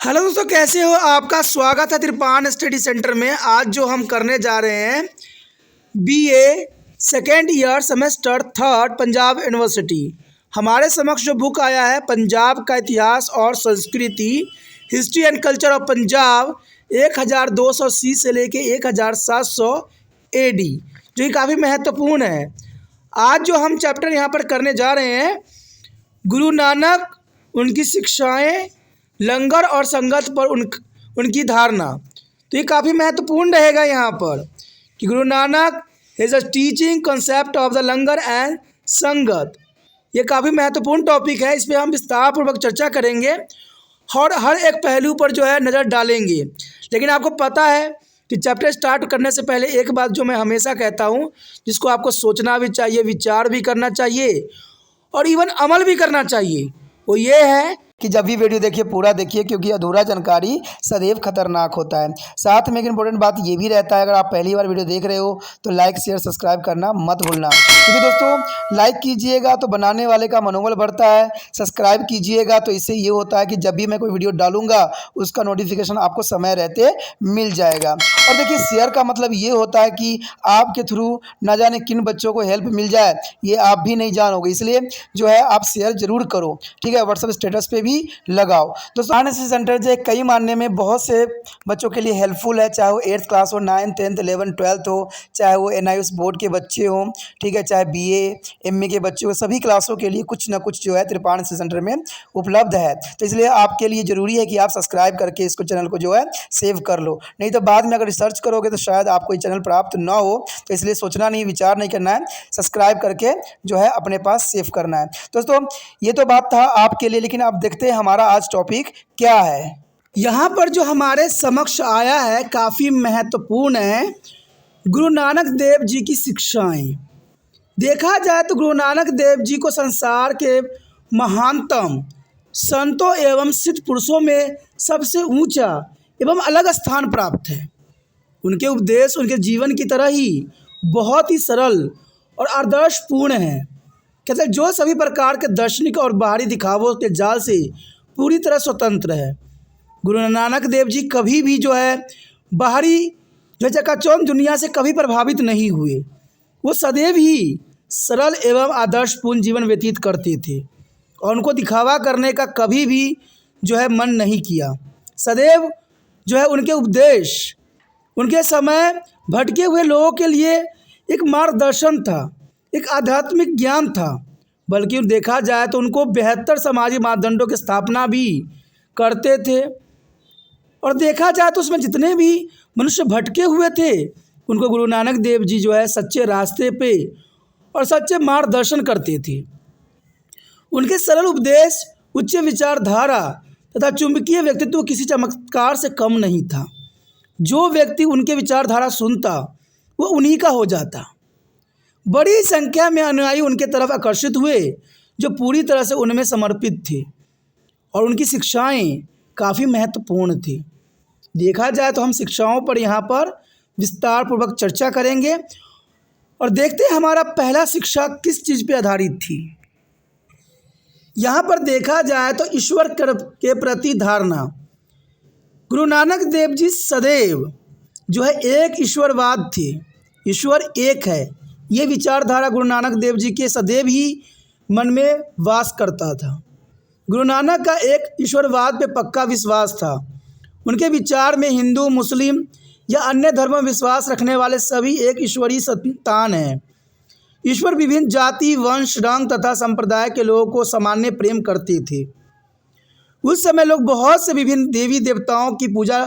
Hello दोस्तों, कैसे हो? आपका स्वागत है त्रिपान स्टडी सेंटर में। आज जो हम करने जा रहे हैं BA second year semester third Punjab university. हमारे समक्ष जो बुक आया है पंजाब का इतिहास और संस्कृति, history and culture of Punjab 1280 से लेके 1700 एडी, जो कि काफ़ी महत्वपूर्ण है। आज जो हम चैप्टर यहाँ पर करने जा रहे हैं, गुरु नानक, उनकी शिक्षाएं, लंगर और संगत पर उनकी धारणा। तो ये काफ़ी महत्वपूर्ण रहेगा यहाँ पर कि Guru Nanak is a teaching concept of the langar and संगत। ये काफ़ी महत्वपूर्ण टॉपिक है, इस पर हम विस्तारपूर्वक चर्चा करेंगे और हर एक पहलू पर जो है नज़र डालेंगे। लेकिन आपको पता है कि चैप्टर स्टार्ट करने से पहले एक बात जो मैं हमेशा कहता हूँ, जिसको आपको सोचना भी चाहिए, विचार भी करना चाहिए और इवन अमल भी करना चाहिए, वो ये है कि जब भी वीडियो देखिए पूरा देखिए, क्योंकि अधूरा जानकारी सदैव खतरनाक होता है। साथ में एक इम्पोर्टेंट बात ये भी रहता है, अगर आप पहली बार वीडियो देख रहे हो तो लाइक शेयर सब्सक्राइब करना मत भूलना, क्योंकि दोस्तों लाइक कीजिएगा तो बनाने वाले का मनोबल बढ़ता है, सब्सक्राइब कीजिएगा तो इससे ये होता है कि जब भी मैं कोई वीडियो डालूंगा उसका नोटिफिकेशन आपको समय रहते मिल जाएगा। और देखिए शेयर का मतलब ये होता है कि आपके थ्रू ना जाने किन बच्चों को हेल्प मिल जाए, ये आप भी नहीं जानोगे, इसलिए जो है आप शेयर जरूर करो, ठीक है। व्हाट्सएप स्टेटस पे भी लगाओ। दोस्तों एनएसएस सेंटर जो कई मानने में बहुत से बच्चों के लिए हेल्पफुल है, चाहे वो 8th क्लास हो, 9th 10th 11th 12th हो, चाहे वो NIOS बोर्ड के बच्चे हों, ठीक है, चाहे BA MA के बच्चे हो, सभी क्लासों के लिए कुछ ना कुछ जो है त्रिपान एनएसएस सेंटर में उपलब्ध है। तो इसलिए आपके लिए ज़रूरी है कि आप सब्सक्राइब करके इसको चैनल को जो है सेव कर लो, नहीं तो बाद में अगर रिसर्च करोगे तो शायद आपको ये चैनल प्राप्त ना हो। तो इसलिए सोचना नहीं, विचार नहीं करना है, सब्सक्राइब करके जो है अपने पास सेव करना है। दोस्तों ये तो बात था आपके लिए, लेकिन आप देखते हैं हमारा आज टॉपिक क्या है। यहाँ पर जो हमारे समक्ष आया है काफ़ी महत्वपूर्ण है, गुरु नानक देव जी की शिक्षाएं। देखा जाए तो गुरु नानक देव जी को संसार के महानतम संतों एवं सिद्ध पुरुषों में सबसे ऊंचा एवं अलग स्थान प्राप्त है। उनके उपदेश उनके जीवन की तरह ही बहुत ही सरल और आदर्शपूर्ण है। कहते हैं जो सभी प्रकार के दार्शनिक और बाहरी दिखावों के जाल से पूरी तरह स्वतंत्र है। गुरु नानक देव जी कभी भी जो है बाहरी जो चकाचौंध दुनिया से कभी प्रभावित नहीं हुए। वो सदैव ही सरल एवं आदर्शपूर्ण जीवन व्यतीत करते थे और उनको दिखावा करने का कभी भी जो है मन नहीं किया। सदैव जो है उनके उपदेश उनके समय भटके हुए लोगों के लिए एक मार्गदर्शन था, एक आध्यात्मिक ज्ञान था। बल्कि देखा जाए तो उनको बेहतर सामाजिक मापदंडों की स्थापना भी करते थे। और देखा जाए तो उसमें जितने भी मनुष्य भटके हुए थे उनको गुरु नानक देव जी जो है सच्चे रास्ते पे और सच्चे मार्गदर्शन करते थे। उनके सरल उपदेश, उच्च विचारधारा तथा चुंबकीय व्यक्तित्व किसी चमत्कार से कम नहीं था। जो व्यक्ति उनके विचारधारा सुनता वो उन्हीं का हो जाता। बड़ी संख्या में अनुयायी उनके तरफ आकर्षित हुए जो पूरी तरह से उनमें समर्पित थे और उनकी शिक्षाएं काफ़ी महत्वपूर्ण थी। देखा जाए तो हम शिक्षाओं पर यहाँ पर विस्तार पूर्वक चर्चा करेंगे और देखते हैं हमारा पहला शिक्षा किस चीज़ पे आधारित थी। यहाँ पर देखा जाए तो ईश्वर के प्रति धारणा। गुरु नानक देव जी सदैव जो है एक ईश्वरवाद थे, ईश्वर एक है, ये विचारधारा गुरु नानक देव जी के सदैव ही मन में वास करता था। गुरु नानक का एक ईश्वरवाद पे पक्का विश्वास था। उनके विचार में हिंदू, मुस्लिम या अन्य धर्म में विश्वास रखने वाले सभी एक ईश्वरीय संतान हैं। ईश्वर विभिन्न जाति, वंश, रंग तथा संप्रदाय के लोगों को सामान्य प्रेम करते थे। उस समय लोग बहुत से विभिन्न देवी देवताओं की पूजा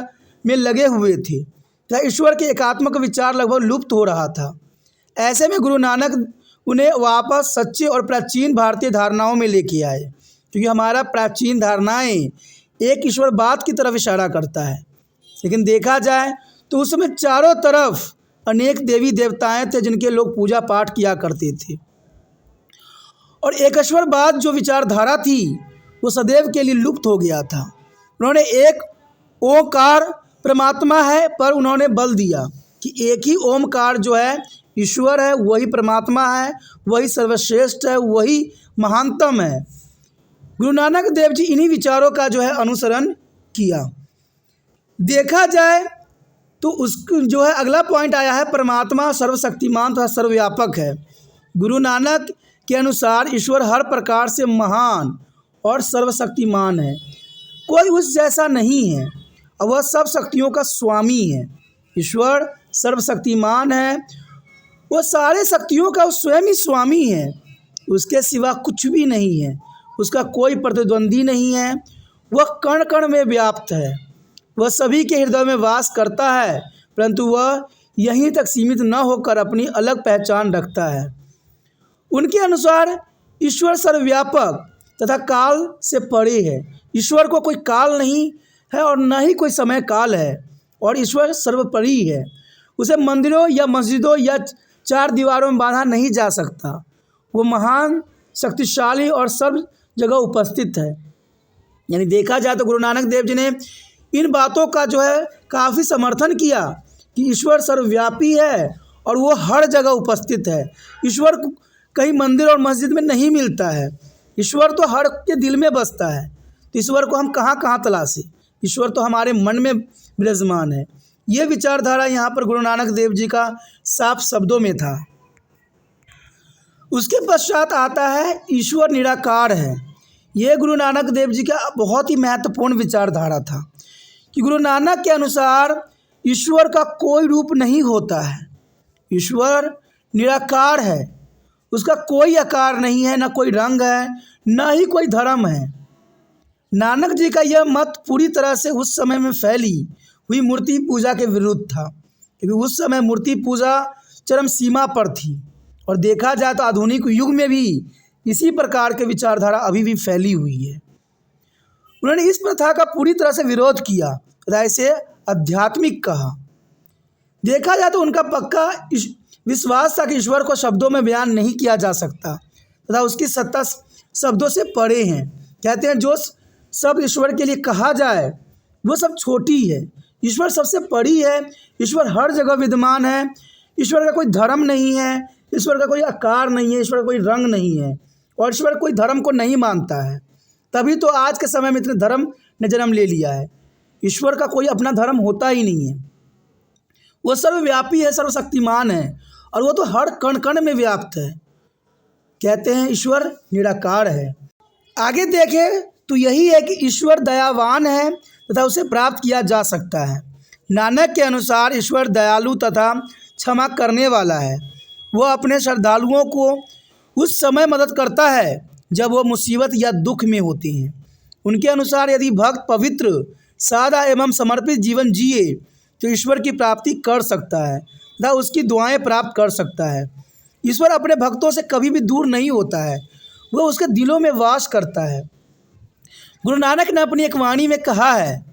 में लगे हुए थे तथा ईश्वर के एकात्मक विचार लगभग लुप्त हो रहा था। ऐसे में गुरु नानक उन्हें वापस सच्चे और प्राचीन भारतीय धारणाओं में लेके आए, क्योंकि हमारा प्राचीन धारणाएं एक ईश्वरवाद की तरफ इशारा करता है। लेकिन देखा जाए तो उस समय चारों तरफ अनेक देवी देवताएं थे जिनके लोग पूजा पाठ किया करते थे और एक ईश्वरवाद जो विचारधारा थी वो सदैव के लिए लुप्त हो गया था। उन्होंने एक ओंकार परमात्मा है पर उन्होंने बल दिया कि एक ही ओमकार जो है ईश्वर है, वही परमात्मा है, वही सर्वश्रेष्ठ है, वही महानतम है। गुरु नानक देव जी इन्हीं विचारों का जो है अनुसरण किया। देखा जाए तो उसको जो है अगला पॉइंट आया है, परमात्मा सर्वशक्तिमान तथा सर्वव्यापक है। गुरु नानक के अनुसार ईश्वर हर प्रकार से महान और सर्वशक्तिमान है, कोई उस जैसा नहीं है और वह सब शक्तियों का स्वामी है। ईश्वर सर्वशक्तिमान है, वह सारे शक्तियों का स्वयं ही स्वामी है, उसके सिवा कुछ भी नहीं है, उसका कोई प्रतिद्वंदी नहीं है, वह कण कण में व्याप्त है, वह सभी के हृदय में वास करता है, परंतु वह यहीं तक सीमित न होकर अपनी अलग पहचान रखता है। उनके अनुसार ईश्वर सर्वव्यापक तथा काल से परे है। ईश्वर को कोई काल नहीं है और न ही कोई समय काल है, और ईश्वर सर्वोपरि है। उसे मंदिरों या मस्जिदों या चार दीवारों में बांधा नहीं जा सकता। वो महान, शक्तिशाली और सब जगह उपस्थित है। यानी देखा जाए तो गुरु नानक देव जी ने इन बातों का जो है काफ़ी समर्थन किया कि ईश्वर सर्वव्यापी है और वो हर जगह उपस्थित है। ईश्वर कहीं मंदिर और मस्जिद में नहीं मिलता है, ईश्वर तो हर के दिल में बसता है। तो ईश्वर को हम कहाँ कहाँ तलाशें, ईश्वर तो हमारे मन में विराजमान है। ये विचारधारा यहाँ पर गुरु नानक देव जी का साफ शब्दों में था। उसके पश्चात आता है ईश्वर निराकार है। ये गुरु नानक देव जी का बहुत ही महत्वपूर्ण विचारधारा था कि गुरु नानक के अनुसार ईश्वर का कोई रूप नहीं होता है, ईश्वर निराकार है, उसका कोई आकार नहीं है, न कोई रंग है, न ही कोई धर्म है। नानक जी का यह मत पूरी तरह से उस समय में फैली हुई मूर्ति पूजा के विरुद्ध था, क्योंकि उस समय मूर्ति पूजा चरम सीमा पर थी, और देखा जाए तो आधुनिक युग में भी इसी प्रकार के विचारधारा अभी भी फैली हुई है। उन्होंने इस प्रथा का पूरी तरह से विरोध किया तथा इसे आध्यात्मिक कहा। देखा जाए तो उनका पक्का विश्वास था कि ईश्वर को शब्दों में बयान नहीं किया जा सकता तथा उसकी सत्ता शब्दों से परे हैं। कहते हैं जो सब ईश्वर के लिए कहा जाए वो सब छोटी है, ईश्वर सबसे बड़ी है, ईश्वर हर जगह विद्यमान है, ईश्वर का कोई धर्म नहीं है, ईश्वर का कोई आकार नहीं है, ईश्वर का कोई रंग नहीं है, और ईश्वर कोई धर्म को नहीं मानता है। तभी तो आज के समय में इतने धर्म ने जन्म ले लिया है। ईश्वर का कोई अपना धर्म होता ही नहीं है, वो सर्वव्यापी है, सर्वशक्तिमान है, और वो तो हर कण कण में व्याप्त है। कहते हैं ईश्वर निराकार है। आगे देखें तो यही है कि ईश्वर दयावान है तथा उसे प्राप्त किया जा सकता है। नानक के अनुसार ईश्वर दयालु तथा क्षमा करने वाला है। वह अपने श्रद्धालुओं को उस समय मदद करता है जब वो मुसीबत या दुख में होते हैं। उनके अनुसार यदि भक्त पवित्र, सादा एवं समर्पित जीवन जिए तो ईश्वर की प्राप्ति कर सकता है तथा उसकी दुआएं प्राप्त कर सकता है। ईश्वर अपने भक्तों से कभी भी दूर नहीं होता है, वह उसके दिलों में वास करता है। गुरु नानक ने अपनी एक वाणी में कहा है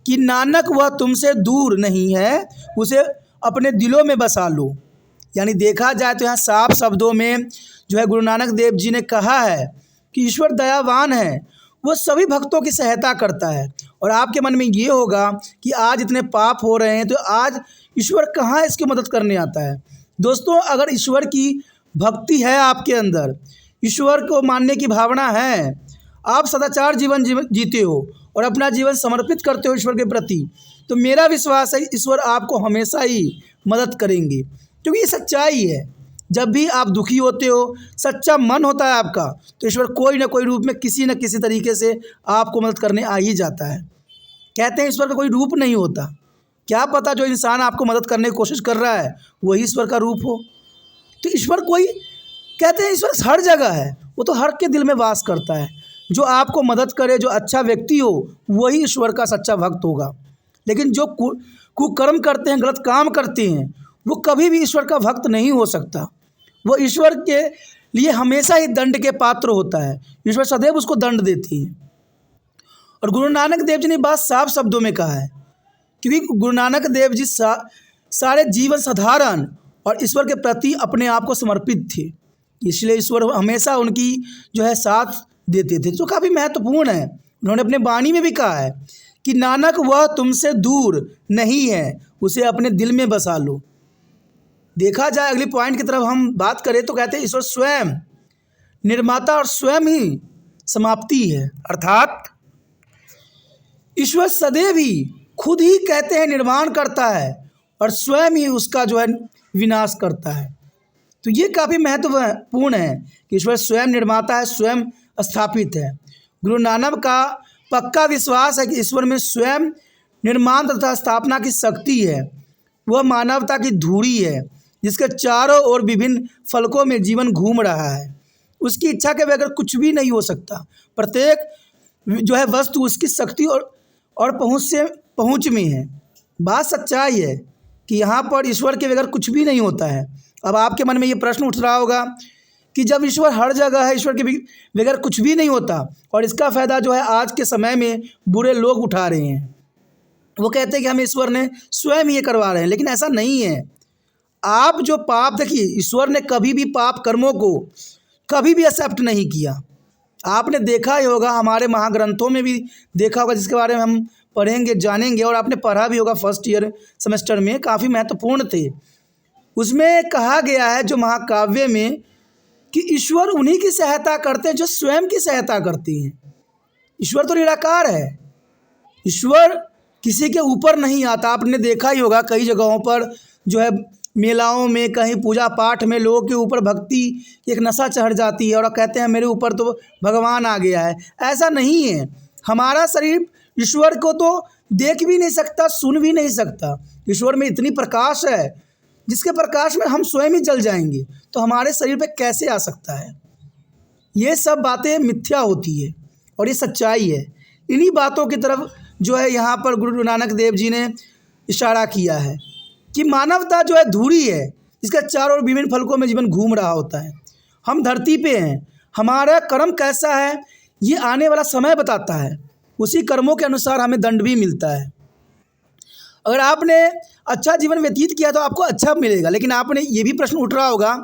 कि नानक वह तुमसे दूर नहीं है, उसे अपने दिलों में बसा लो। यानी देखा जाए तो यहाँ साफ शब्दों में जो है गुरु नानक देव जी ने कहा है कि ईश्वर दयावान है, वो सभी भक्तों की सहायता करता है। और आपके मन में ये होगा कि आज इतने पाप हो रहे हैं तो आज ईश्वर कहाँ इसकी मदद करने आता है। दोस्तों, अगर ईश्वर की भक्ति है आपके अंदर, ईश्वर को मानने की भावना है, आप सदाचार जीवन जीते हो और अपना जीवन समर्पित करते हो ईश्वर के प्रति, तो मेरा विश्वास है ईश्वर आपको हमेशा ही मदद करेंगे, क्योंकि ये सच्चाई है। जब भी आप दुखी होते हो, सच्चा मन होता है आपका, तो ईश्वर कोई ना कोई रूप में किसी न किसी तरीके से आपको मदद करने आ ही जाता है। कहते हैं ईश्वर का कोई रूप नहीं होता, क्या पता जो इंसान आपको मदद करने की कोशिश कर रहा है वही ईश्वर का रूप हो। तो ईश्वर कोई, कहते हैं ईश्वर हर जगह है, वो तो हर के दिल में वास करता है। जो आपको मदद करे, जो अच्छा व्यक्ति हो, वही ईश्वर का सच्चा भक्त होगा। लेकिन जो कुकर्म करते हैं, गलत काम करते हैं, वो कभी भी ईश्वर का भक्त नहीं हो सकता। वो ईश्वर के लिए हमेशा ही दंड के पात्र होता है, ईश्वर सदैव उसको दंड देती है। और गुरु नानक देव जी ने बात साफ शब्दों में कहा है, क्योंकि गुरु नानक देव जी सारे जीवन साधारण और ईश्वर के प्रति अपने आप को समर्पित थे, इसलिए ईश्वर हमेशा उनकी जो है साथ देते थे, जो काफ़ी महत्वपूर्ण है। उन्होंने अपने वाणी में भी कहा है कि नानक वह तुमसे दूर नहीं है, उसे अपने दिल में बसा लो। देखा जाए अगली पॉइंट की तरफ हम बात करें तो कहते हैं ईश्वर स्वयं निर्माता और स्वयं ही समाप्ति है, अर्थात ईश्वर सदैव ही खुद ही कहते हैं निर्माण करता है और स्वयं ही उसका जो है विनाश करता है। तो ये काफ़ी महत्वपूर्ण है कि ईश्वर स्वयं निर्माता है, स्वयं स्थापित है। गुरु नानक का पक्का विश्वास है कि ईश्वर में स्वयं निर्माण तथा स्थापना की शक्ति है। वह मानवता की धूड़ी है जिसके चारों ओर विभिन्न फलकों में जीवन घूम रहा है। उसकी इच्छा के बगैर कुछ भी नहीं हो सकता। प्रत्येक जो है वस्तु उसकी शक्ति और पहुँच में है। बात सच्चाई है कि यहाँ पर ईश्वर के बगैर कुछ भी नहीं होता है। अब आपके मन में ये प्रश्न उठ रहा होगा कि जब ईश्वर हर जगह है, ईश्वर के बगैर कुछ भी नहीं होता, और इसका फ़ायदा जो है आज के समय में बुरे लोग उठा रहे हैं। वो कहते हैं कि हमें ईश्वर ने स्वयं ये करवा रहे हैं, लेकिन ऐसा नहीं है। आप जो पाप, देखिए ईश्वर ने कभी भी पाप कर्मों को कभी भी एक्सेप्ट नहीं किया। आपने देखा ही होगा, हमारे महाग्रंथों में भी देखा होगा, जिसके बारे में हम पढ़ेंगे जानेंगे, और आपने पढ़ा भी होगा फर्स्ट ईयर सेमेस्टर में, काफ़ी महत्वपूर्ण थे। उसमें कहा गया है जो महाकाव्य में कि ईश्वर उन्हीं की सहायता करते हैं जो स्वयं की सहायता करते हैं। ईश्वर तो निराकार है, ईश्वर किसी के ऊपर नहीं आता। आपने देखा ही होगा कई जगहों पर जो है मेलाओं में, कहीं पूजा पाठ में लोगों के ऊपर भक्ति एक नशा चढ़ जाती है और कहते हैं मेरे ऊपर तो भगवान आ गया है। ऐसा नहीं है। हमारा शरीर ईश्वर को तो देख भी नहीं सकता, सुन भी नहीं सकता। ईश्वर में इतनी प्रकाश है जिसके प्रकाश में हम स्वयं ही जल जाएंगे, तो हमारे शरीर पे कैसे आ सकता है? ये सब बातें मिथ्या होती है और ये सच्चाई है। इन्हीं बातों की तरफ जो है यहाँ पर गुरु नानक देव जी ने इशारा किया है कि मानवता जो है धूड़ी है जिसका चारों ओर विभिन्न फलकों में जीवन घूम रहा होता है। हम धरती पे हैं, हमारा कर्म कैसा है ये आने वाला समय बताता है। उसी कर्मों के अनुसार हमें दंड भी मिलता है। अगर आपने अच्छा जीवन व्यतीत किया तो आपको अच्छा मिलेगा, लेकिन आपने ये भी प्रश्न उठ रहा होगा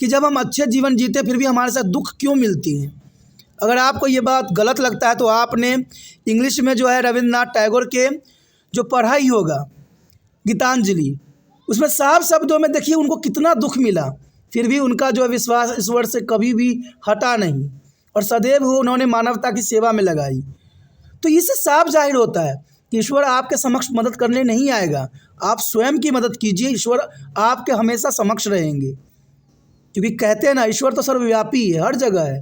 कि जब हम अच्छे जीवन जीते फिर भी हमारे साथ दुख क्यों मिलती हैं। अगर आपको ये बात गलत लगता है तो आपने इंग्लिश में जो है रविंद्रनाथ टैगोर के जो पढ़ा ही होगा गीतांजलि, उसमें साफ शब्दों में देखिए उनको कितना दुख मिला, फिर भी उनका जो है विश्वास ईश्वर से कभी भी हटा नहीं और सदैव वो उन्होंने मानवता की सेवा में लगाई। तो इससे साफ जाहिर होता है कि ईश्वर आपके समक्ष मदद करने नहीं आएगा, आप स्वयं की मदद कीजिए, ईश्वर आपके हमेशा समक्ष रहेंगे। क्योंकि कहते हैं ना, ईश्वर तो सर्वव्यापी है, हर जगह है।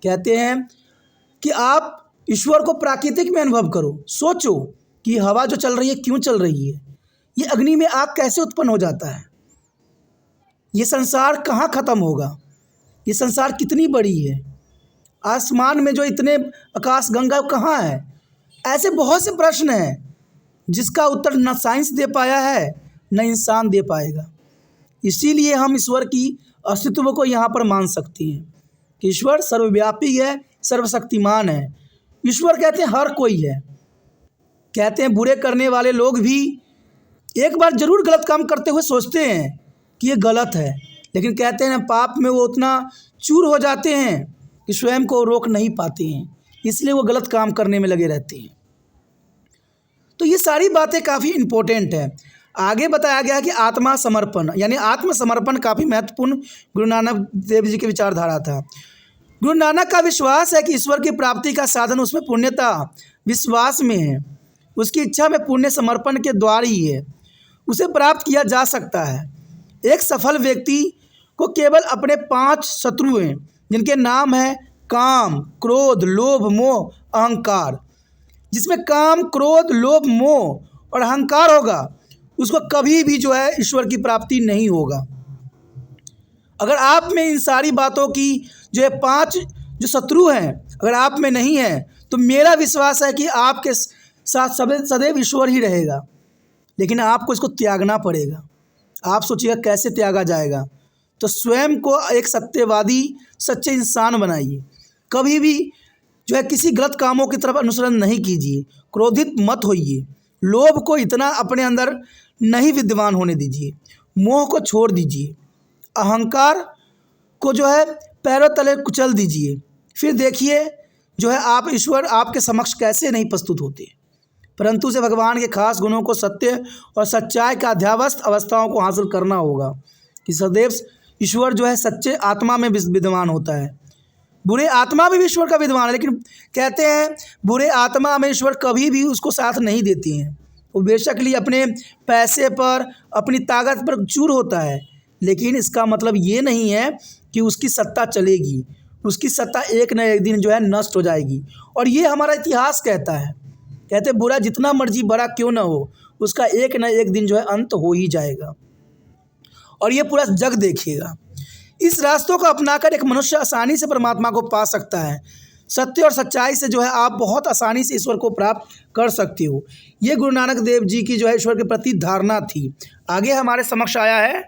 कहते हैं कि आप ईश्वर को प्राकृतिक में अनुभव करो। सोचो कि हवा जो चल रही है क्यों चल रही है, ये अग्नि में आग कैसे उत्पन्न हो जाता है, ये संसार कहाँ ख़त्म होगा, ये संसार कितनी बड़ी है, आसमान में जो इतने आकाश गंगा कहाँ है। ऐसे बहुत से प्रश्न हैं जिसका उत्तर न साइंस दे पाया है न इंसान दे पाएगा। इसीलिए हम ईश्वर की अस्तित्व को यहाँ पर मान सकते हैं कि ईश्वर सर्वव्यापी है, सर्वशक्तिमान है। ईश्वर कहते हैं हर कोई है। कहते हैं बुरे करने वाले लोग भी एक बार ज़रूर गलत काम करते हुए सोचते हैं कि ये गलत है, लेकिन कहते हैं पाप में वो उतना चूर हो जाते हैं कि स्वयं को रोक नहीं पाते हैं, इसलिए वो गलत काम करने में लगे रहते हैं। तो ये सारी बातें काफ़ी इम्पोर्टेंट है। आगे बताया गया है कि आत्मा समर्पण यानी आत्मसमर्पण काफ़ी महत्वपूर्ण गुरु नानक देव जी की विचारधारा था। गुरु नानक का विश्वास है कि ईश्वर की प्राप्ति का साधन उसमें पुण्यता विश्वास में है, उसकी इच्छा में पुण्य समर्पण के द्वार ही है उसे प्राप्त किया जा सकता है। एक सफल व्यक्ति को केवल अपने 5 शत्रु हैं जिनके नाम है काम, क्रोध, लोभ, मोह, अहंकार। जिसमें काम, क्रोध, लोभ, मोह और अहंकार होगा उसको कभी भी जो है ईश्वर की प्राप्ति नहीं होगा। अगर आप में इन सारी बातों की जो है 5 जो शत्रु हैं अगर आप में नहीं है तो मेरा विश्वास है कि आपके साथ सदैव ईश्वर ही रहेगा, लेकिन आपको इसको त्यागना पड़ेगा। आप सोचिएगा कैसे त्यागा जाएगा, तो स्वयं को एक सत्यवादी सच्चे इंसान बनाइए। कभी भी जो है किसी गलत कामों की तरफ अनुसरण नहीं कीजिए, क्रोधित मत होइए, लोभ को इतना अपने अंदर नहीं विद्यमान होने दीजिए, मोह को छोड़ दीजिए, अहंकार को जो है पैरों तले कुचल दीजिए। फिर देखिए जो है आप ईश्वर आपके समक्ष कैसे नहीं प्रस्तुत होते, परंतु उसे भगवान के खास गुणों को, सत्य और सच्चाई का अध्यावस्थ अवस्थाओं को हासिल करना होगा कि सदैव ईश्वर जो है सच्चे आत्मा में विद्यमान होता है। बुरे आत्मा भी ईश्वर का विद्वान है, लेकिन कहते हैं बुरे आत्मा में ईश्वर कभी भी उसको साथ नहीं देती हैं। वो बेशक लिए अपने पैसे पर, अपनी ताकत पर चूर होता है, लेकिन इसका मतलब ये नहीं है कि उसकी सत्ता चलेगी। उसकी सत्ता एक न एक दिन जो है नष्ट हो जाएगी। और ये हमारा इतिहास कहता है। कहते बुरा जितना मर्जी बड़ा क्यों ना हो, उसका एक न एक दिन जो है अंत हो ही जाएगा, और ये पूरा जग देखेगा। इस रास्तों को अपनाकर एक मनुष्य आसानी से परमात्मा को पा सकता है। सत्य और सच्चाई से जो है आप बहुत आसानी से ईश्वर को प्राप्त कर सकते हो। ये गुरु नानक देव जी की जो है ईश्वर के प्रति धारणा थी। आगे हमारे समक्ष आया है,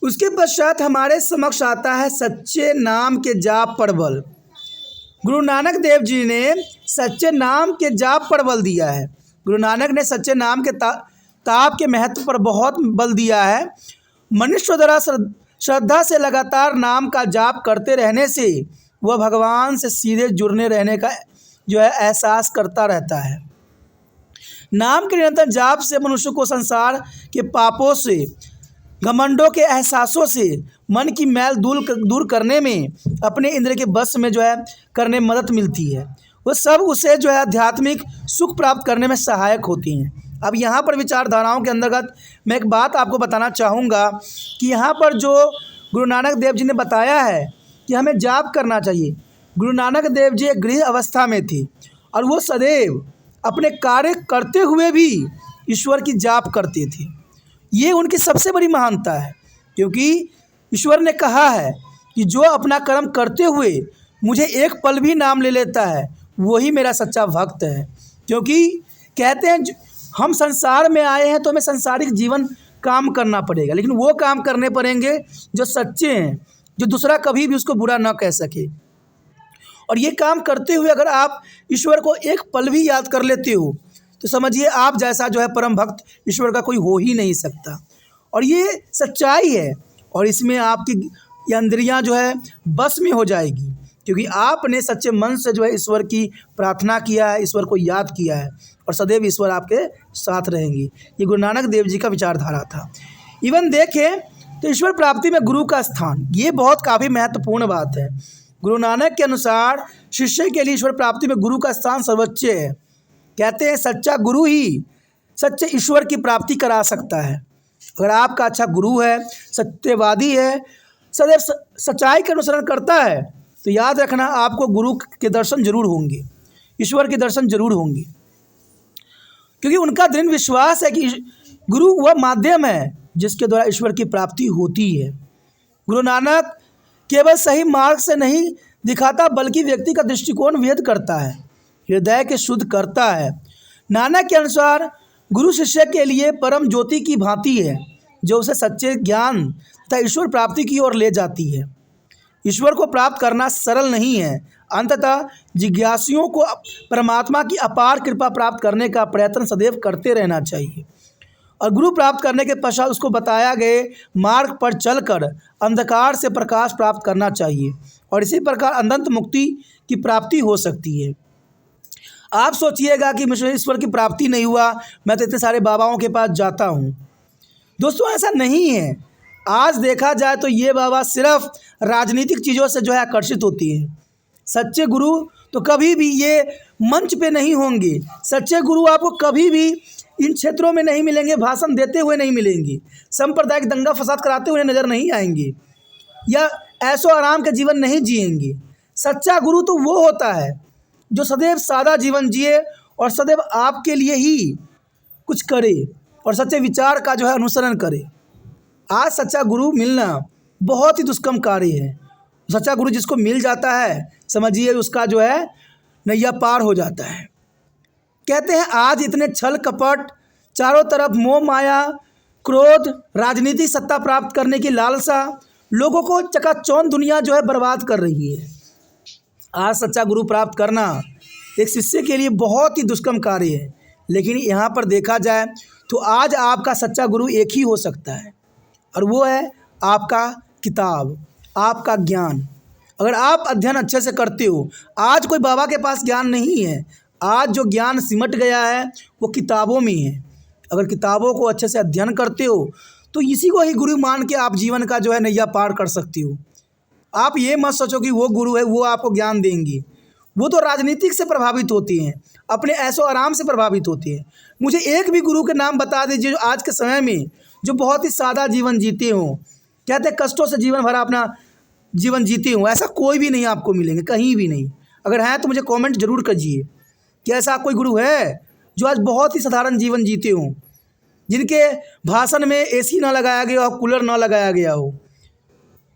उसके पश्चात हमारे समक्ष आता है सच्चे नाम के जाप पर बल। गुरु नानक देव जी ने सच्चे नाम के जाप पर बल दिया है। गुरु नानक ने सच्चे नाम के ताप के महत्व पर बहुत बल दिया है। मनुष्य द्वारा श्रद्धा से लगातार नाम का जाप करते रहने से वह भगवान से सीधे जुड़ने रहने का जो है एहसास करता रहता है। नाम के निरंतर जाप से मनुष्य को संसार के पापों से, घमंडों के एहसासों से, मन की मैल दूर करने में, अपने इंद्र के बस में जो है करने में मदद मिलती है। वो सब उसे जो है आध्यात्मिक सुख प्राप्त करने में सहायक होती हैं। अब यहाँ पर विचारधाराओं के अंतर्गत मैं एक बात आपको बताना चाहूँगा कि यहाँ पर जो गुरु नानक देव जी ने बताया है कि हमें जाप करना चाहिए। गुरु नानक देव जी एक गृह अवस्था में थे और वो सदैव अपने कार्य करते हुए भी ईश्वर की जाप करते थे। ये उनकी सबसे बड़ी महानता है, क्योंकि ईश्वर ने कहा है कि जो अपना कर्म करते हुए मुझे एक पल भी नाम ले लेता है वही मेरा सच्चा भक्त है। क्योंकि कहते हैं हम संसार में आए हैं तो हमें सांसारिक जीवन काम करना पड़ेगा, लेकिन वो काम करने पड़ेंगे जो सच्चे हैं, जो दूसरा कभी भी उसको बुरा ना कह सके। और ये काम करते हुए अगर आप ईश्वर को एक पल भी याद कर लेते हो तो समझिए आप जैसा जो है परम भक्त ईश्वर का कोई हो ही नहीं सकता। और ये सच्चाई है, और इसमें आपकी इंद्रियां जो है बस में हो जाएगी, क्योंकि आपने सच्चे मन से जो है ईश्वर की प्रार्थना किया है, ईश्वर को याद किया है, और सदैव ईश्वर आपके साथ रहेंगे। ये गुरु नानक देव जी का विचारधारा था। इवन देखें तो ईश्वर प्राप्ति में गुरु का स्थान, ये बहुत काफ़ी महत्वपूर्ण बात है। गुरु नानक के अनुसार शिष्य के लिए ईश्वर प्राप्ति में गुरु का स्थान सर्वोच्च है। कहते हैं सच्चा गुरु ही सच्चे ईश्वर की प्राप्ति करा सकता है। अगर आपका अच्छा गुरु है, सत्यवादी है, सदैव सच्चाई का अनुसरण करता है, तो याद रखना आपको गुरु के दर्शन जरूर होंगे, ईश्वर के दर्शन जरूर होंगे, क्योंकि उनका दृढ़ विश्वास है कि गुरु वह माध्यम है जिसके द्वारा ईश्वर की प्राप्ति होती है। गुरु नानक केवल सही मार्ग से नहीं दिखाता, बल्कि व्यक्ति का दृष्टिकोण भेद करता है, हृदय के शुद्ध करता है। नानक के अनुसार गुरु शिष्य के लिए परम ज्योति की भांति है, जो उसे सच्चे ज्ञान तथा ईश्वर प्राप्ति की ओर ले जाती है। ईश्वर को प्राप्त करना सरल नहीं है। अंततः जिज्ञासुओं को परमात्मा की अपार कृपा प्राप्त करने का प्रयत्न सदैव करते रहना चाहिए, और गुरु प्राप्त करने के पश्चात उसको बताया गए मार्ग पर चलकर अंधकार से प्रकाश प्राप्त करना चाहिए, और इसी प्रकार अनंत मुक्ति की प्राप्ति हो सकती है। आप सोचिएगा कि मुझे ईश्वर की प्राप्ति नहीं हुआ, मैं तो इतने सारे बाबाओं के पास जाता हूँ। दोस्तों ऐसा नहीं है। आज देखा जाए तो ये बाबा सिर्फ राजनीतिक चीज़ों से जो है आकर्षित होती है। सच्चे गुरु तो कभी भी ये मंच पे नहीं होंगे। सच्चे गुरु आपको कभी भी इन क्षेत्रों में नहीं मिलेंगे, भाषण देते हुए नहीं मिलेंगे, सांप्रदायिक दंगा फसाद कराते हुए नज़र नहीं आएंगे, या ऐशो आराम का जीवन नहीं जिएंगे। सच्चा गुरु तो वो होता है जो सदैव सादा जीवन जिए और सदैव आपके लिए ही कुछ करे और सच्चे विचार का जो है अनुसरण करे। आज सच्चा गुरु मिलना बहुत ही दुष्कर्म कार्य है। सच्चा गुरु जिसको मिल जाता है समझिए उसका जो है नैया पार हो जाता है। कहते हैं आज इतने छल कपट, चारों तरफ मोह माया, क्रोध, राजनीतिक सत्ता प्राप्त करने की लालसा लोगों को चकाचौंध दुनिया जो है बर्बाद कर रही है। आज सच्चा गुरु प्राप्त करना एक शिष्य के लिए बहुत ही दुष्कर्म कार्य है, लेकिन यहाँ पर देखा जाए तो आज आपका सच्चा गुरु एक ही हो सकता है, और वो है आपका किताब, आपका ज्ञान। अगर आप अध्ययन अच्छे से करते हो, आज कोई बाबा के पास ज्ञान नहीं है, आज जो ज्ञान सिमट गया है वो किताबों में है। अगर किताबों को अच्छे से अध्ययन करते हो तो इसी को ही गुरु मान के आप जीवन का जो है नैया पार कर सकते हो। आप ये मत सोचो कि वो गुरु है वो आपको ज्ञान देंगे। वो तो राजनीतिक से प्रभावित होती हैं, अपने ऐशो आराम से प्रभावित होती हैं। मुझे एक भी गुरु के नाम बता दीजिए जो आज के समय में जो बहुत ही सादा जीवन जीते हों, कहते हैं कष्टों से जीवन भरा अपना जीवन जीते हों। ऐसा कोई भी नहीं आपको मिलेंगे, कहीं भी नहीं। अगर है तो मुझे कमेंट जरूर कीजिए कि ऐसा कोई गुरु है जो आज बहुत ही साधारण जीवन जीते हों, जिनके भाषण में एसी ना लगाया गया हो, कूलर ना लगाया गया हो,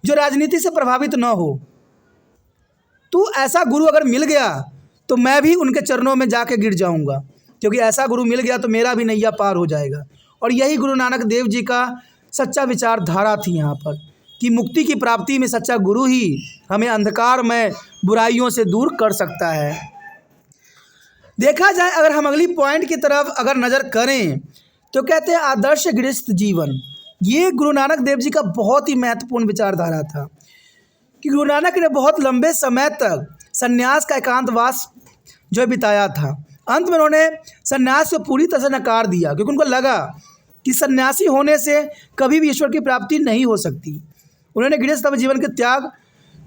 जो राजनीति से प्रभावित ना हो। तो ऐसा गुरु अगर मिल गया तो मैं भी उनके चरणों में जाके गिर जाऊंगा, क्योंकि ऐसा गुरु मिल गया तो मेरा भी नैया पार हो जाएगा। और यही गुरु नानक देव जी का सच्चा विचारधारा थी यहाँ पर, कि मुक्ति की प्राप्ति में सच्चा गुरु ही हमें अंधकार में बुराइयों से दूर कर सकता है। देखा जाए अगर हम अगली पॉइंट की तरफ अगर नज़र करें तो कहते हैं आदर्श गृहस्थ जीवन। ये गुरु नानक देव जी का बहुत ही महत्वपूर्ण विचारधारा था कि गुरु नानक ने बहुत लंबे समय तक सन्यास का एकांतवास जो है बिताया था। अंत में उन्होंने सन्यास को पूरी तरह से नकार दिया, क्योंकि उनको लगा कि सन्यासी होने से कभी भी ईश्वर की प्राप्ति नहीं हो सकती। उन्होंने गृहस्थ जीवन के त्याग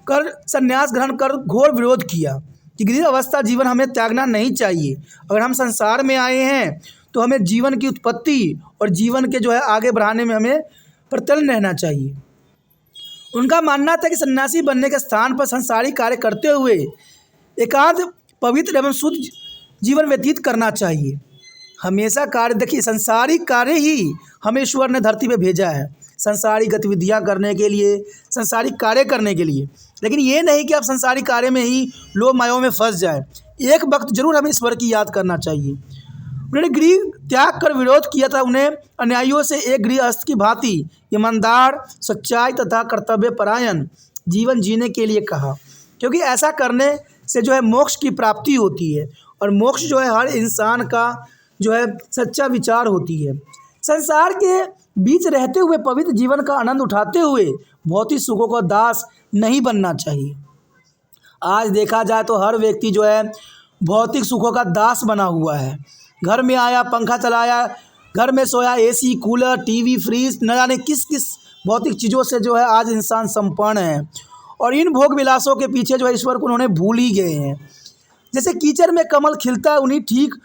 कर सन्यास ग्रहण कर घोर विरोध किया कि गृहस्थ अवस्था जीवन हमें त्यागना नहीं चाहिए। अगर हम संसार में आए हैं तो हमें जीवन की उत्पत्ति और जीवन के जो है आगे बढ़ाने में हमें प्रत्यल्प रहना चाहिए। उनका मानना था कि सन्यासी बनने के स्थान पर संसारिक कार्य करते हुए एकांत पवित्र एवं शुद्ध जीवन व्यतीत करना चाहिए। हमेशा कार्य, देखिए संसारिक कार्य ही हमें ईश्वर ने धरती पे भेजा है, संसारिक गतिविधियां करने के लिए, संसारिक कार्य करने के लिए। लेकिन ये नहीं कि आप संसारिक कार्य में ही लोभ मायाओं में फंस जाएं। एक वक्त जरूर हमें ईश्वर की याद करना चाहिए। उन्होंने गृह त्याग कर विरोध किया था। उन्हें अनुयायियों से एक गृहस्थ की भांति ईमानदार, सच्चाई तथा कर्तव्य परायण जीवन जीने के लिए कहा, क्योंकि ऐसा करने से जो है मोक्ष की प्राप्ति होती है। और मोक्ष जो है हर इंसान का जो है सच्चा विचार होती है। संसार के बीच रहते हुए पवित्र जीवन का आनंद उठाते हुए भौतिक सुखों का दास नहीं बनना चाहिए। आज देखा जाए तो हर व्यक्ति जो है भौतिक सुखों का दास बना हुआ है। घर में आया, पंखा चलाया, घर में सोया, एसी, कूलर, टीवी, फ्रिज, न जाने किस किस भौतिक चीज़ों से जो है आज इंसान संपन्न है। और इन भोग विलासों के पीछे जो है ईश्वर को उन्होंने भूल ही गए हैं। जैसे कीचड़ में कमल खिलता है, उन्हीं ठीक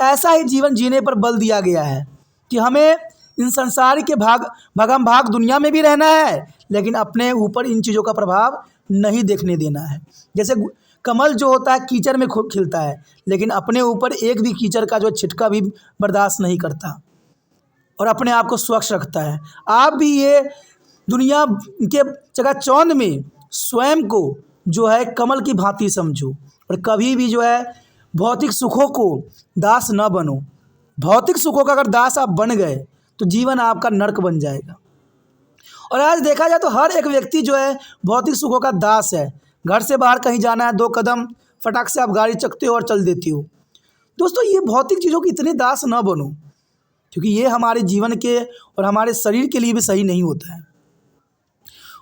ऐसा ही जीवन जीने पर बल दिया गया है कि हमें इन संसार के भागम भाग दुनिया में भी रहना है, लेकिन अपने ऊपर इन चीज़ों का प्रभाव नहीं देखने देना है। जैसे कमल जो होता है कीचड़ में खूब खिलता है, लेकिन अपने ऊपर एक भी कीचड़ का जो छिटका भी बर्दाश्त नहीं करता और अपने आप को स्वच्छ रखता है। आप भी ये दुनिया के चकाचौंध में स्वयं को जो है कमल की भांति समझो और कभी भी जो है भौतिक सुखों को दास न बनो। भौतिक सुखों का अगर दास आप बन गए तो जीवन आपका नर्क बन जाएगा। और आज देखा जाए तो हर एक व्यक्ति जो है भौतिक सुखों का दास है। घर से बाहर कहीं जाना है, 2 कदम फटाक से आप गाड़ी चकते हो और चल देती हो। दोस्तों, ये भौतिक चीज़ों की इतने दास न बनो, क्योंकि ये हमारे जीवन के और हमारे शरीर के लिए भी सही नहीं होता है।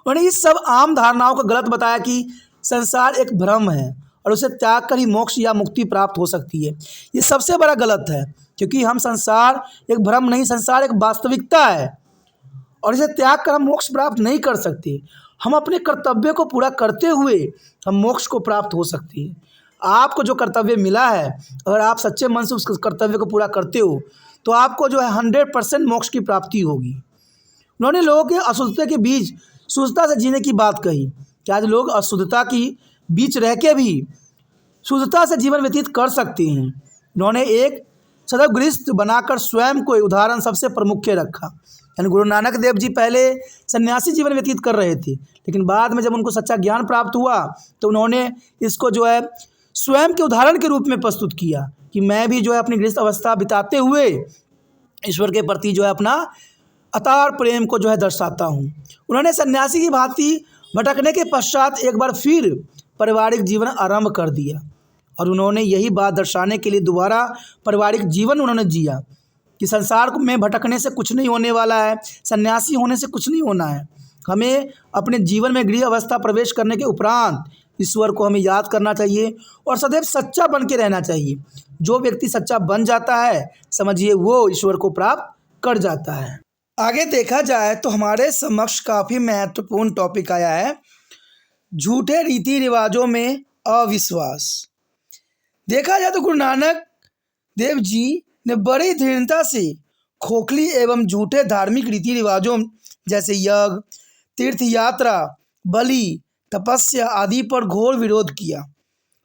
उन्होंने इस सब आम धारणाओं को गलत बताया कि संसार एक भ्रम है और उसे त्याग कर ही मोक्ष या मुक्ति प्राप्त हो सकती है। ये सबसे बड़ा गलत है, क्योंकि हम संसार एक भ्रम नहीं, संसार एक वास्तविकता है और इसे त्याग कर हम मोक्ष प्राप्त नहीं कर सकते। हम अपने कर्तव्य को पूरा करते हुए हम मोक्ष को प्राप्त हो सकते हैं। आपको जो कर्तव्य मिला है, अगर आप सच्चे मन से उस कर्तव्य को पूरा करते हो तो आपको जो है 100% मोक्ष की प्राप्ति होगी। उन्होंने लोगों के अशुद्धता के बीच शुद्धता से जीने की बात कही कि आज लोग अशुद्धता की बीच रह के भी शुद्धता से जीवन व्यतीत कर सकते हैं। उन्होंने एक सदैव गृहस्थ बनाकर स्वयं को उदाहरण सबसे प्रमुख रखा। यानी गुरु नानक देव जी पहले सन्यासी जीवन व्यतीत कर रहे थे, लेकिन बाद में जब उनको सच्चा ज्ञान प्राप्त हुआ तो उन्होंने इसको जो है स्वयं के उदाहरण के रूप में प्रस्तुत किया कि मैं भी जो है अपनी गृहस्थ अवस्था बिताते हुए ईश्वर के प्रति जो है अपना अतार प्रेम को जो है दर्शाता हूँ। उन्होंने सन्यासी की भांति भटकने के पश्चात एक बार फिर पारिवारिक जीवन आरंभ कर दिया और उन्होंने यही बात दर्शाने के लिए दोबारा पारिवारिक जीवन उन्होंने जिया कि संसार में भटकने से कुछ नहीं होने वाला है, सन्यासी होने से कुछ नहीं होना है। हमें अपने जीवन में गृह अवस्था प्रवेश करने के उपरांत ईश्वर को हमें याद करना चाहिए और सदैव सच्चा बन के रहना चाहिए। जो व्यक्ति सच्चा बन जाता है, समझिए वो ईश्वर को प्राप्त कर जाता है। आगे देखा जाए तो हमारे समक्ष काफ़ी महत्वपूर्ण टॉपिक आया है झूठे रीति रिवाजों में अविश्वास। देखा जाए तो गुरु नानक देव जी ने बड़ी दृढ़ता से खोखली एवं झूठे धार्मिक रीति रिवाजों जैसे यज्ञ, तीर्थ यात्रा, बलि, तपस्या आदि पर घोर विरोध किया।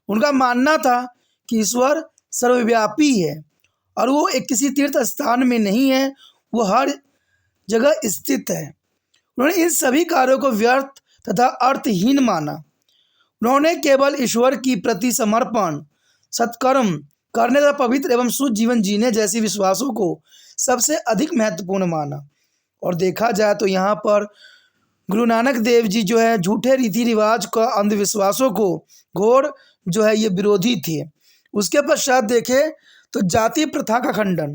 उनका मानना था कि ईश्वर सर्वव्यापी है और वो एक किसी तीर्थ स्थान में नहीं है, वो हर जगह स्थित है। उन्होंने इन सभी कार्यों को व्यर्थ तथा अर्थहीन माना। उन्होंने केवल ईश्वर की प्रति समर्पण, सत्कर्म करने तथा पवित्र एवं शुद्ध जीवन जीने जैसे विश्वासों को सबसे अधिक महत्वपूर्ण माना। और देखा जाए तो यहाँ पर गुरु नानक देव जी जो है झूठे रीति रिवाज का, अंधविश्वासों को घोर जो है ये विरोधी थे। उसके पश्चात देखें तो जाति प्रथा का खंडन।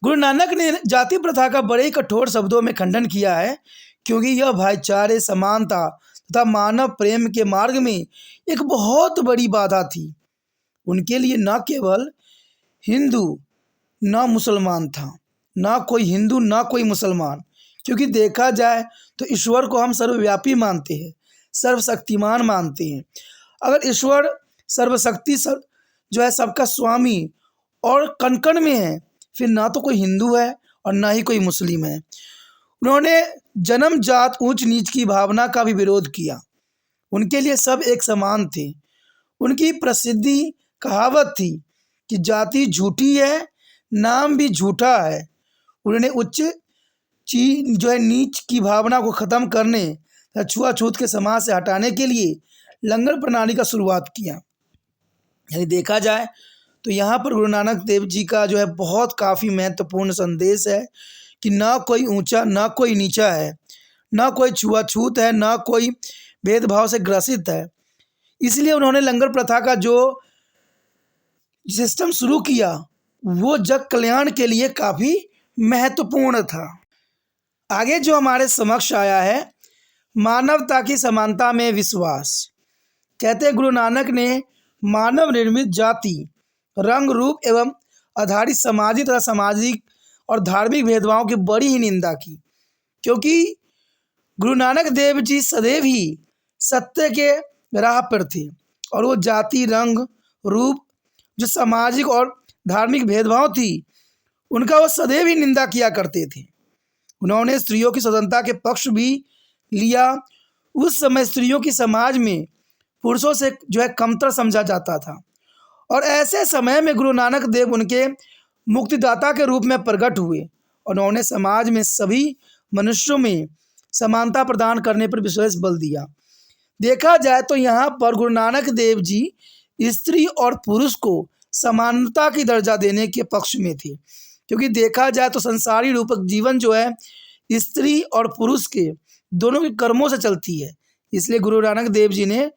गुरु नानक ने जाति प्रथा का बड़े ही कठोर शब्दों में खंडन किया है, क्योंकि यह भाईचारे, समानता तथा मानव प्रेम के मार्ग में एक बहुत बड़ी बाधा थी। उनके लिए न केवल हिंदू न मुसलमान था, ना कोई हिंदू ना कोई मुसलमान, क्योंकि देखा जाए तो ईश्वर को हम सर्वव्यापी मानते हैं, सर्वशक्तिमान मानते हैं। अगर ईश्वर सर्वशक्ति जो है सबका स्वामी और कण कण में है, फिर ना तो कोई हिंदू है और ना ही कोई मुस्लिम है। उन्होंने जन्म जात ऊंच नीच की भावना का भी विरोध किया। उनके लिए सब एक समान थे। उनकी प्रसिद्धि कहावत थी कि जाति झूठी है, नाम भी झूठा है। उन्होंने उच्च चीज जो है नीच की भावना को ख़त्म करने तथा छुआछूत के समाज से हटाने के लिए लंगर प्रणाली का शुरुआत किया। यानी देखा जाए तो यहाँ पर गुरु नानक देव जी का जो है बहुत काफ़ी महत्वपूर्ण संदेश है कि ना कोई ऊंचा ना कोई नीचा है, ना कोई छुआछूत है, ना कोई भेदभाव से ग्रसित है। इसलिए उन्होंने लंगर प्रथा का जो सिस्टम शुरू किया वो जग कल्याण के लिए काफ़ी महत्वपूर्ण था। आगे जो हमारे समक्ष आया है, मानवता की समानता में विश्वास। कहते हैं गुरु नानक ने मानव निर्मित जाति, रंग, रूप एवं आधारित सामाजिक तथा सामाजिक और धार्मिक भेदभाव की बड़ी ही निंदा की, क्योंकि गुरु नानक देव जी सदैव ही सत्य के राह पर थे और वो जाति, रंग, रूप जो सामाजिक और धार्मिक भेदभाव थी उनका वो सदैव ही निंदा किया करते थे। उन्होंने स्त्रियों की स्वतंत्रता के पक्ष भी लिया। उस समय स्त्रियों की समाज में पुरुषों से जो है कमतर समझा जाता था और ऐसे समय में गुरु नानक देव उनके मुक्तिदाता के रूप में प्रकट हुए और उन्होंने समाज में सभी मनुष्यों में समानता प्रदान करने पर विशेष बल दिया। देखा जाए तो यहाँ पर गुरु नानक देव जी स्त्री और पुरुष को समानता की दर्जा देने के पक्ष में थे, क्योंकि देखा जाए तो संसारी रूपक जीवन जो है स्त्री और पुरुष के दोनों के कर्मों से चलती है। इसलिए गुरु नानक देव जी ने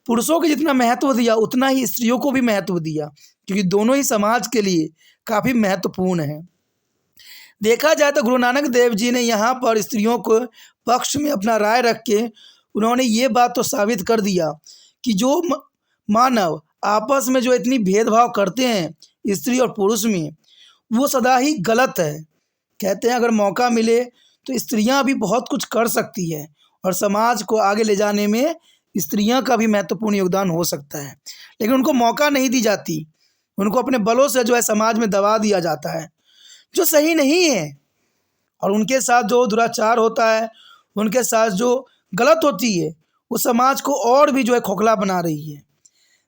पुरुषों को जितना महत्व दिया उतना ही स्त्रियों को भी महत्व दिया, क्योंकि दोनों ही समाज के लिए काफ़ी महत्वपूर्ण है। देखा जाए तो गुरु नानक देव जी ने यहाँ पर स्त्रियों को पक्ष में अपना राय रख के उन्होंने ये बात तो साबित कर दिया कि जो मानव आपस में जो इतनी भेदभाव करते हैं स्त्री और पुरुष में, वो सदा ही गलत है। कहते हैं अगर मौका मिले तो स्त्रियां भी बहुत कुछ कर सकती है और समाज को आगे ले जाने में स्त्रियां का भी महत्वपूर्ण योगदान हो सकता है, लेकिन उनको मौका नहीं दी जाती। उनको अपने बलों से जो है समाज में दबा दिया जाता है, जो सही नहीं है। और उनके साथ जो दुराचार होता है, उनके साथ जो गलत होती है, वो समाज को और भी जो है खोखला बना रही है।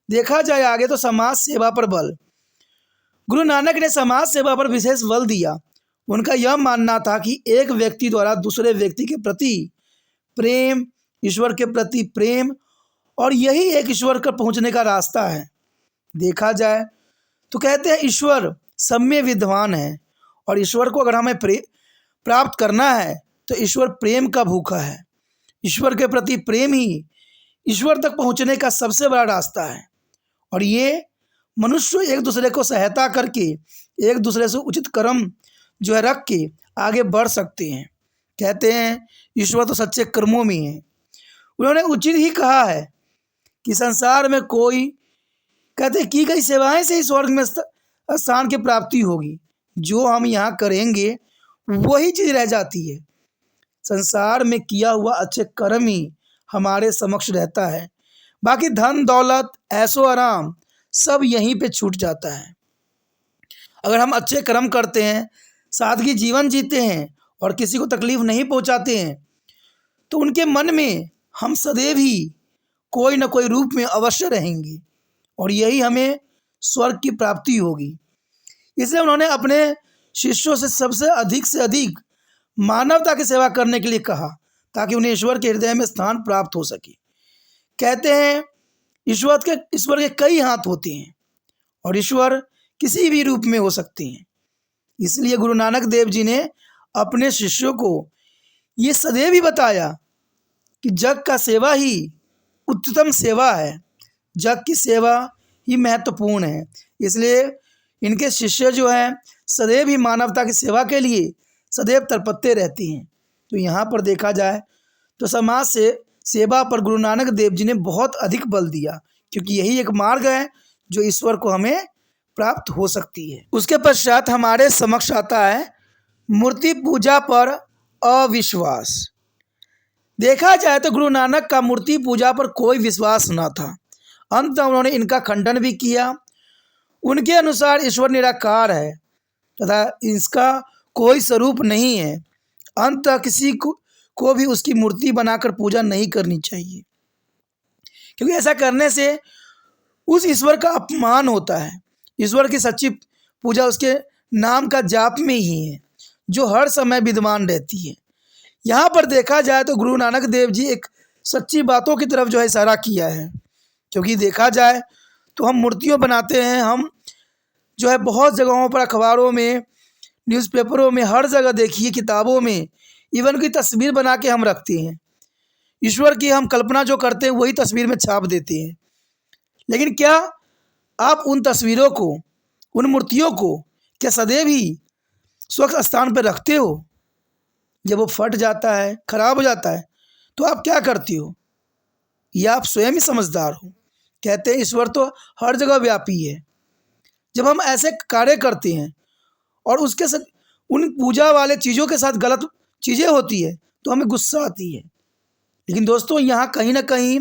देखा जाए आगे तो समाज सेवा पर बल। गुरु नानक ने समाज सेवा पर विशेष बल दिया। उनका यह मानना था कि एक व्यक्ति द्वारा दूसरे व्यक्ति के प्रति प्रेम, ईश्वर के प्रति प्रेम, और यही एक ईश्वर तक पहुंचने का रास्ता है। देखा जाए तो कहते हैं ईश्वर सब में विद्वान है और ईश्वर को अगर हमें प्राप्त करना है तो ईश्वर प्रेम का भूखा है। ईश्वर के प्रति प्रेम ही ईश्वर तक पहुंचने का सबसे बड़ा रास्ता है और ये मनुष्य एक दूसरे को सहायता करके एक दूसरे से उचित कर्म जो है रख के आगे बढ़ सकते हैं। कहते हैं ईश्वर तो सच्चे कर्मों में है। उन्होंने उचित ही कहा है कि संसार में कोई कहते की गई सेवाएं से ही स्वर्ग में स्थान की प्राप्ति होगी। जो हम यहाँ करेंगे वही चीज़ रह जाती है। संसार में किया हुआ अच्छे कर्म ही हमारे समक्ष रहता है। बाकी धन दौलत ऐशो आराम सब यहीं पे छूट जाता है। अगर हम अच्छे कर्म करते हैं, सादगी जीवन जीते हैं और किसी को तकलीफ नहीं पहुंचाते हैं, तो उनके मन में हम सदैव ही कोई न कोई रूप में अवश्य रहेंगे और यही हमें स्वर्ग की प्राप्ति होगी। इसलिए उन्होंने अपने शिष्यों से अधिक मानवता की सेवा करने के लिए कहा, ताकि उन्हें ईश्वर के हृदय में स्थान प्राप्त हो सके। कहते हैं ईश्वर के कई हाथ होते हैं और ईश्वर किसी भी रूप में हो सकते हैं। इसलिए गुरु नानक देव जी ने अपने शिष्यों को ये सदैव ही बताया कि जग का सेवा ही उत्तम सेवा है, जग की सेवा ही महत्वपूर्ण है। इसलिए इनके शिष्य जो हैं सदैव ही मानवता की सेवा के लिए सदैव तत्परते रहती हैं। तो यहाँ पर देखा जाए तो समाज से सेवा पर गुरु नानक देव जी ने बहुत अधिक बल दिया, क्योंकि यही एक मार्ग है जो ईश्वर को हमें प्राप्त हो सकती है। उसके पश्चात हमारे समक्ष आता है मूर्ति पूजा पर अविश्वास। देखा जाए तो गुरु नानक का मूर्ति पूजा पर कोई विश्वास न था। अंत उन्होंने इनका खंडन भी किया। उनके अनुसार ईश्वर निराकार है तथा इसका कोई स्वरूप नहीं है। अंत किसी को भी उसकी मूर्ति बनाकर पूजा नहीं करनी चाहिए, क्योंकि ऐसा करने से उस ईश्वर का अपमान होता है। ईश्वर की सच्ची पूजा उसके नाम का जाप में ही है, जो हर समय विद्यमान रहती है। यहाँ पर देखा जाए तो गुरु नानक देव जी एक सच्ची बातों की तरफ जो है इशारा किया है, क्योंकि देखा जाए तो हम मूर्तियों बनाते हैं, हम जो है बहुत जगहों पर अखबारों में, न्यूज़पेपरों में, हर जगह देखिए, किताबों में इवन की तस्वीर बना के हम रखते हैं। ईश्वर की हम कल्पना जो करते हैं वही तस्वीर में छाप देते हैं। लेकिन क्या आप उन तस्वीरों को, उन मूर्तियों को क्या सदैव ही स्वच्छ स्थान पर रखते हो? जब वो फट जाता है, खराब हो जाता है, तो आप क्या करती हो? या आप स्वयं ही समझदार हो? कहते हैं ईश्वर तो हर जगह व्यापी है। जब हम ऐसे कार्य करते हैं और उसके साथ उन पूजा वाले चीज़ों के साथ गलत चीज़ें होती है तो हमें गुस्सा आती है। लेकिन दोस्तों, यहाँ कहीं ना कहीं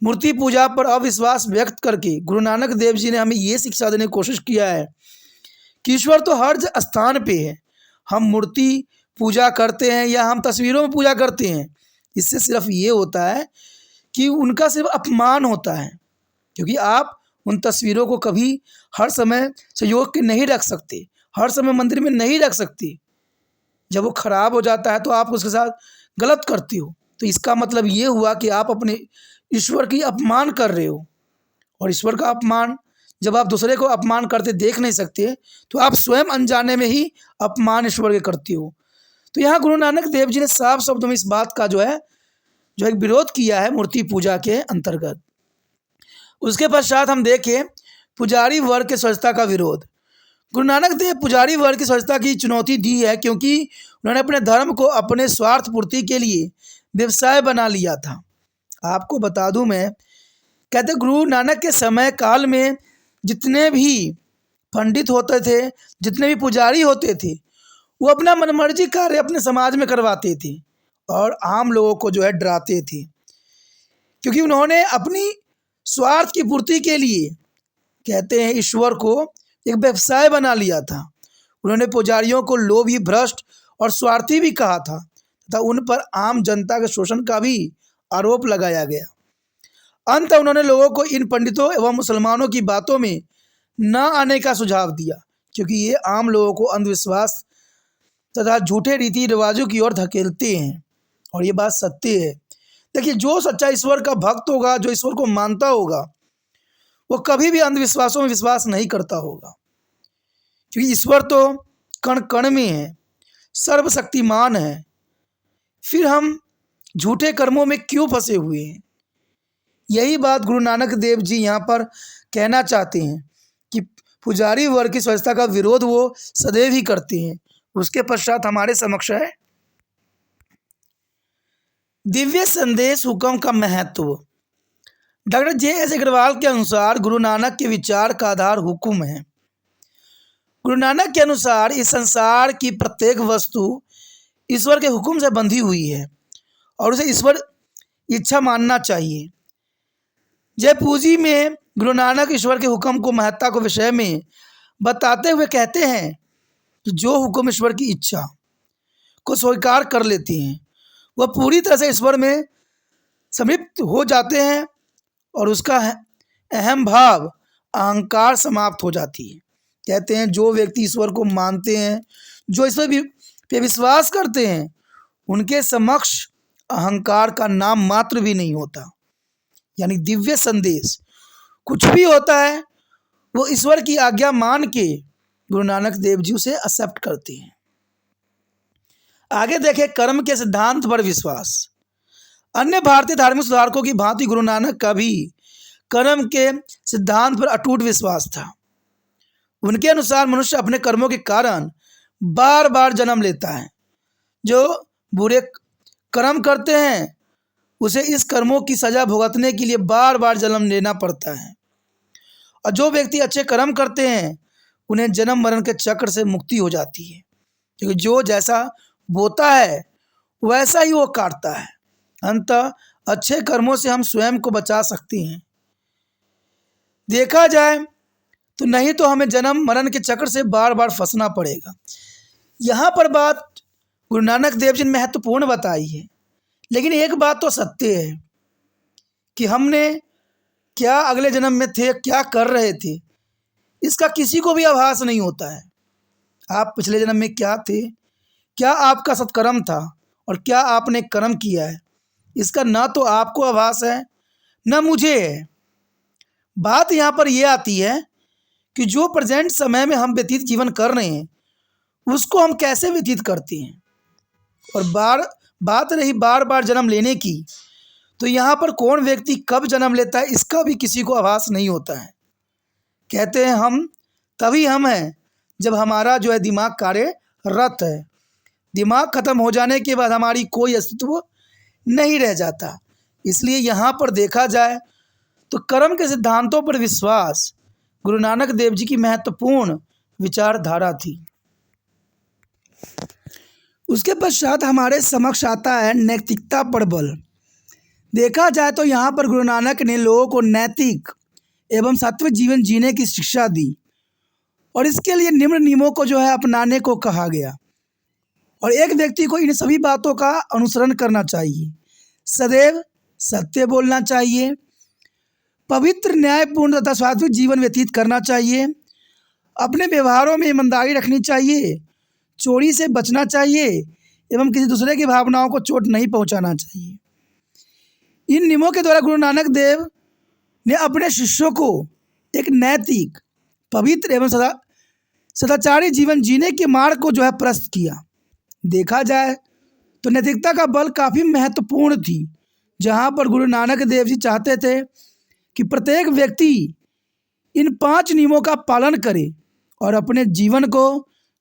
मूर्ति पूजा पर अविश्वास व्यक्त करके गुरु नानक देव जी ने हमें ये शिक्षा देने की कोशिश किया है कि ईश्वर तो हर स्थान पे है। हम मूर्ति पूजा करते हैं या हम तस्वीरों में पूजा करते हैं, इससे सिर्फ ये होता है कि उनका सिर्फ अपमान होता है, क्योंकि आप उन तस्वीरों को कभी हर समय संयोग के नहीं रख सकते, हर समय मंदिर में नहीं रख सकते। जब वो खराब हो जाता है तो आप उसके साथ गलत करते हो, तो इसका मतलब ये हुआ कि आप अपने ईश्वर की अपमान कर रहे हो। और ईश्वर का अपमान जब आप दूसरे को अपमान करते देख नहीं सकते, तो आप स्वयं अनजाने में ही अपमान ईश्वर के करते हो। तो यहाँ गुरु नानक देव जी ने साफ शब्दों में इस बात का जो एक विरोध किया है मूर्ति पूजा के अंतर्गत। उसके पश्चात हम देखें पुजारी वर्ग के स्वच्छता का विरोध। गुरु नानक देव पुजारी वर्ग की स्वच्छता की चुनौती दी है, क्योंकि उन्होंने अपने धर्म को अपने स्वार्थ पूर्ति के लिए व्यवसाय बना लिया था। आपको बता दूं मैं, कहते गुरु नानक के समय काल में जितने भी पंडित होते थे, जितने भी पुजारी होते थे, वो अपना मनमर्जी कार्य अपने समाज में करवाते थे और आम लोगों को जो है डराते थे, क्योंकि उन्होंने अपनी स्वार्थ की पूर्ति के लिए, कहते हैं, ईश्वर को एक व्यवसाय बना लिया था। उन्होंने पुजारियों को लोभी, भ्रष्ट और स्वार्थी भी कहा था तथा उन पर आम जनता के शोषण का भी आरोप लगाया गया। अंत उन्होंने लोगों को इन पंडितों एवं मुसलमानों की बातों में न आने का सुझाव दिया, क्योंकि ये आम लोगों को अंधविश्वास तथा झूठे रीति रिवाजों की ओर धकेलते हैं। और ये बात सत्य है। देखिए, जो सच्चा ईश्वर का भक्त होगा, जो ईश्वर को मानता होगा, वो कभी भी अंधविश्वासों में विश्वास नहीं करता होगा, क्योंकि ईश्वर तो कण कण में है, सर्वशक्तिमान है। फिर हम झूठे कर्मों में क्यों फंसे हुए हैं? यही बात गुरु नानक देव जी यहाँ पर कहना चाहते हैं कि पुजारी वर्ग की स्वच्छता का विरोध वो सदैव ही करते हैं। उसके पश्चात हमारे समक्ष है दिव्य संदेश हुक्म का महत्व। Doctor JS. अग्रवाल के अनुसार गुरु नानक के विचार का आधार हुक्म है। गुरु नानक के अनुसार इस संसार की प्रत्येक वस्तु ईश्वर के हुक्म से बंधी हुई है और उसे ईश्वर इच्छा मानना चाहिए। जय पूजी में गुरु नानक ईश्वर के हुक्म को महत्ता को विषय में बताते हुए कहते हैं कि जो हुक्म ईश्वर की इच्छा को स्वीकार कर लेती हैं वह पूरी तरह से ईश्वर में समिप्त हो जाते हैं और उसका अहम भाव अहंकार समाप्त हो जाती है। कहते हैं जो व्यक्ति ईश्वर को मानते हैं, जो ईश्वर पे विश्वास करते हैं, उनके समक्ष अहंकार का नाम मात्र भी नहीं होता। यानी दिव्य संदेश कुछ भी होता है वो ईश्वर की आज्ञा मान के गुरु नानक देव जी उसे एक्सेप्ट करते हैं। आगे देखें कर्म के सिद्धांत पर विश्वास। अन्य भारतीय धार्मिक सुधारकों की भांति गुरु नानक का भी कर्म के सिद्धांत पर अटूट विश्वास था। उनके अनुसार मनुष्य अपने कर्मों के कारण बार बार जन्म लेता है। जो बुरे कर्म करते हैं उसे इस कर्मों की सजा भुगतने के लिए बार बार जन्म लेना पड़ता है, और जो व्यक्ति अच्छे कर्म करते हैं उन्हें जन्म मरण के चक्र से मुक्ति हो जाती है, क्योंकि जो जैसा बोता है वैसा ही वो काटता है। अंततः अच्छे कर्मों से हम स्वयं को बचा सकते हैं। देखा जाए तो नहीं तो हमें जन्म मरण के चक्र से बार बार फंसना पड़ेगा। यहाँ पर बात गुरु नानक देव जी ने महत्वपूर्ण बताई है, लेकिन एक बात तो सत्य है कि हमने क्या अगले जन्म में थे, क्या कर रहे थे, इसका किसी को भी आभास नहीं होता है। आप पिछले जन्म में क्या थे, क्या आपका सत्कर्म था और क्या आपने कर्म किया है, इसका ना तो आपको आभास है न मुझे है। बात यहाँ पर यह आती है कि जो प्रेजेंट समय में हम व्यतीत जीवन कर रहे हैं उसको हम कैसे व्यतीत करते हैं। और बात रही बार बार जन्म लेने की, तो यहाँ पर कौन व्यक्ति कब जन्म लेता है इसका भी किसी को आभास नहीं होता है। कहते हैं हम तभी हम हैं जब हमारा जो है दिमाग कार्यरत है। दिमाग खत्म हो जाने के बाद हमारी कोई अस्तित्व नहीं रह जाता। इसलिए यहाँ पर देखा जाए तो कर्म के सिद्धांतों पर विश्वास गुरु नानक देव जी की महत्वपूर्ण विचारधारा थी। उसके पश्चात हमारे समक्ष आता है नैतिकता पर बल। देखा जाए तो यहाँ पर गुरु नानक ने लोगों को नैतिक एवं सात्विक जीवन जीने की शिक्षा दी, और इसके लिए निम्न नियमों को जो है अपनाने को कहा गया। और एक व्यक्ति को इन सभी बातों का अनुसरण करना चाहिए। सदैव सत्य बोलना चाहिए, पवित्र न्यायपूर्ण तथा सात्विक जीवन व्यतीत करना चाहिए, अपने व्यवहारों में ईमानदारी रखनी चाहिए, चोरी से बचना चाहिए एवं किसी दूसरे की भावनाओं को चोट नहीं पहुंचाना चाहिए। इन नियमों के द्वारा गुरु नानक देव ने अपने शिष्यों को एक नैतिक, पवित्र एवं सदाचारी जीवन जीने के मार्ग को जो है प्रस्तुत किया। देखा जाए तो नैतिकता का बल काफ़ी महत्वपूर्ण थी, जहाँ पर गुरु नानक देव जी चाहते थे कि प्रत्येक व्यक्ति इन 5 नियमों का पालन करे और अपने जीवन को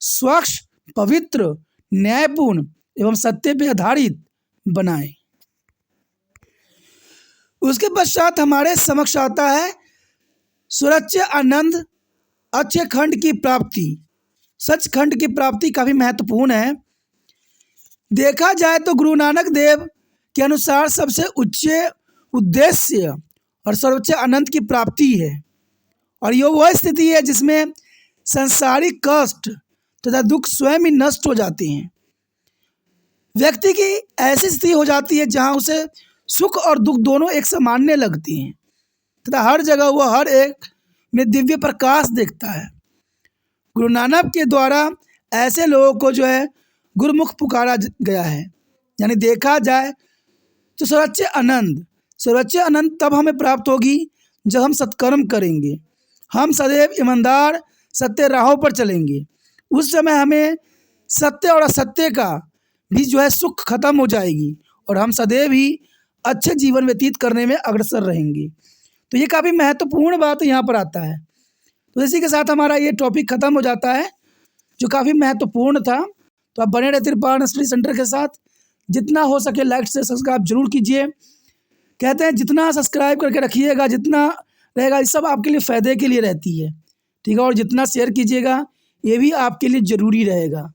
स्वच्छ, पवित्र, न्यायपूर्ण एवं सत्य पर आधारित बनाए। उसके पश्चात हमारे समक्ष आता है सुरच्य आनंद अच्छे खंड की प्राप्ति। सचखंड की प्राप्ति काफ़ी महत्वपूर्ण है। देखा जाए तो गुरु नानक देव के अनुसार सबसे उच्च उद्देश्य और सर्वोच्च आनंद की प्राप्ति है, और यह वह स्थिति है जिसमें सांसारिक कष्ट तथा दुख स्वयं ही नष्ट हो जाते हैं। व्यक्ति की ऐसी स्थिति हो जाती है जहाँ उसे सुख और दुख दोनों एक सामान्य लगती हैं तथा हर जगह वह हर एक में दिव्य प्रकाश देखता है। गुरु नानक के द्वारा ऐसे लोगों को जो है गुरुमुख पुकारा गया है। यानी देखा जाए तो सर्वोच्च आनंद तब हमें प्राप्त होगी जब हम सत्कर्म करेंगे, हम सदैव ईमानदार सत्य राहों पर चलेंगे। उस समय हमें सत्य और असत्य का भी जो है सुख खत्म हो जाएगी और हम सदैव ही अच्छे जीवन व्यतीत करने में अग्रसर रहेंगे। तो ये काफ़ी महत्वपूर्ण बात यहाँ पर आता है। तो इसी के साथ हमारा ये टॉपिक ख़त्म हो जाता है जो काफ़ी महत्वपूर्ण था। तो आप बने रहते पान स्टडी सेंटर के साथ। जितना हो सके लाइक से सब्सक्राइब जरूर कीजिए। कहते हैं जितना सब्सक्राइब करके रखिएगा, जितना रहेगा ये सब आपके लिए फ़ायदे के लिए रहती है, ठीक है। और जितना शेयर कीजिएगा ये भी आपके लिए ज़रूरी रहेगा।